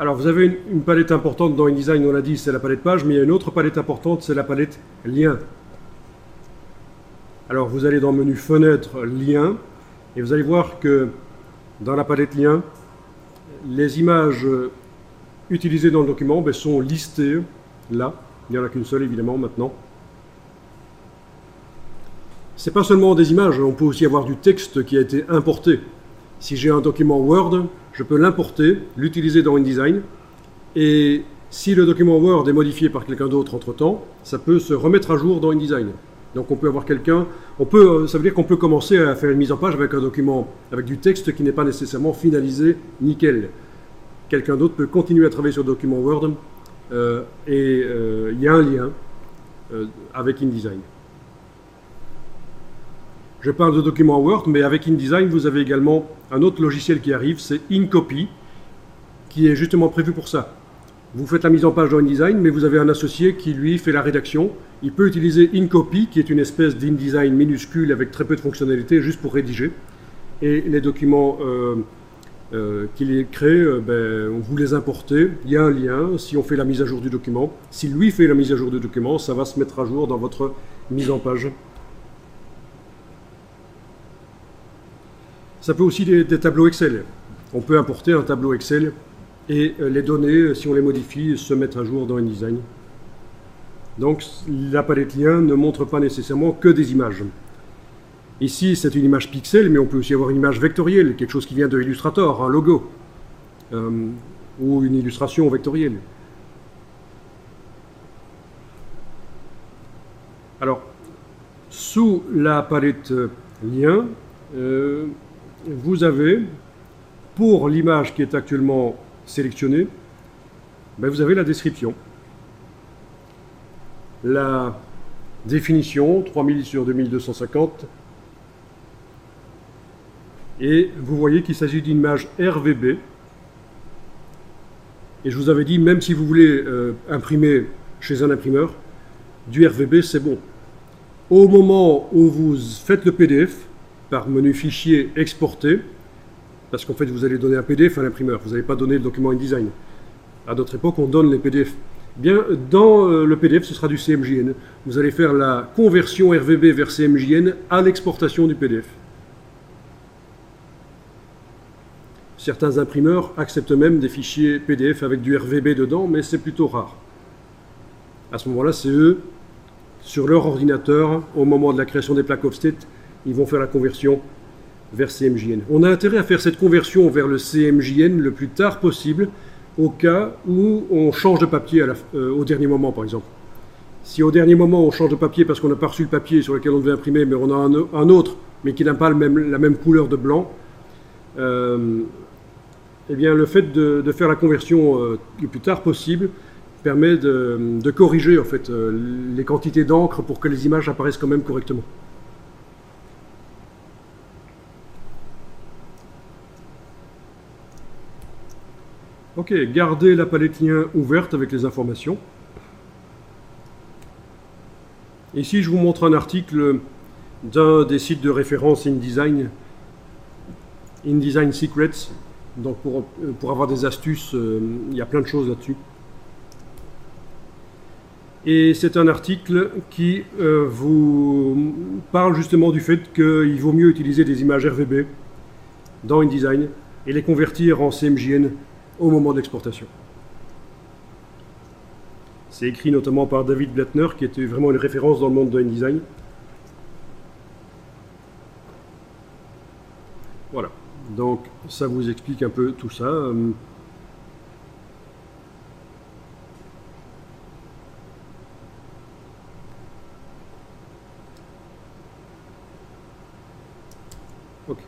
Alors, vous avez une palette importante dans InDesign, on l'a dit, c'est la palette page, mais il y a une autre palette importante, c'est la palette lien. Alors, vous allez dans le menu Fenêtre, Lien, et vous allez voir que dans la palette lien, les images utilisées dans le document sont listées là. Il n'y en a qu'une seule, évidemment, maintenant. Ce n'est pas seulement des images, on peut aussi avoir du texte qui a été importé. Si j'ai un document Word, je peux l'importer, l'utiliser dans InDesign, et si le document Word est modifié par quelqu'un d'autre entre-temps, ça peut se remettre à jour dans InDesign. Donc on peut avoir quelqu'un, ça veut dire qu'on peut commencer à faire une mise en page avec un document, avec du texte qui n'est pas nécessairement finalisé nickel. Quelqu'un d'autre peut continuer à travailler sur le document Word, et il y a un lien avec InDesign. Je parle de document Word, mais avec InDesign, vous avez également un autre logiciel qui arrive, c'est InCopy, qui est justement prévu pour ça. Vous faites la mise en page dans InDesign, mais vous avez un associé qui, lui, fait la rédaction. Il peut utiliser InCopy, qui est une espèce d'InDesign minuscule avec très peu de fonctionnalités, juste pour rédiger. Et les documents qu'il crée, vous les importez. Il y a un lien, si on fait la mise à jour du document. Si lui fait la mise à jour du document, ça va se mettre à jour dans votre mise en page. Ça peut aussi des tableaux Excel. On peut importer un tableau Excel et les données, si on les modifie, se mettent à jour dans InDesign. Donc la palette lien ne montre pas nécessairement que des images. Ici, c'est une image pixel, mais on peut aussi avoir une image vectorielle, quelque chose qui vient de Illustrator, un logo, ou une illustration vectorielle. Alors, sous la palette lien, vous avez, pour l'image qui est actuellement sélectionnée, vous avez la description. La définition, 3000 sur 2250. Et vous voyez qu'il s'agit d'une image RVB. Et je vous avais dit, même si vous voulez imprimer chez un imprimeur, du RVB, c'est bon. Au moment où vous faites le PDF, par menu fichier exporter, parce qu'en fait vous allez donner un PDF à l'imprimeur, vous n'allez pas donner le document InDesign. À notre époque, on donne les PDF. Bien, dans le PDF, ce sera du CMJN. Vous allez faire la conversion RVB vers CMJN à l'exportation du PDF. Certains imprimeurs acceptent même des fichiers PDF avec du RVB dedans, mais c'est plutôt rare. À ce moment-là, c'est eux, sur leur ordinateur, au moment de la création des plaques offset, ils vont faire la conversion vers CMJN. On a intérêt à faire cette conversion vers le CMJN le plus tard possible, au cas où on change de papier au dernier moment, par exemple. Si au dernier moment on change de papier parce qu'on n'a pas reçu le papier sur lequel on devait imprimer, mais on a un autre, mais qui n'a pas la même couleur de blanc, eh bien le fait de faire la conversion le plus tard possible permet de corriger en fait, les quantités d'encre pour que les images apparaissent quand même correctement. Ok, gardez la palette lien ouverte avec les informations. Ici, je vous montre un article d'un des sites de référence InDesign, InDesign Secrets. Donc pour avoir des astuces, il y a plein de choses là-dessus. Et c'est un article qui vous parle justement du fait qu'il vaut mieux utiliser des images RVB dans InDesign et les convertir en CMJN au moment de l'exportation. C'est écrit notamment par David Blattner, qui était vraiment une référence dans le monde de InDesign. Voilà, donc ça vous explique un peu tout ça. Ok.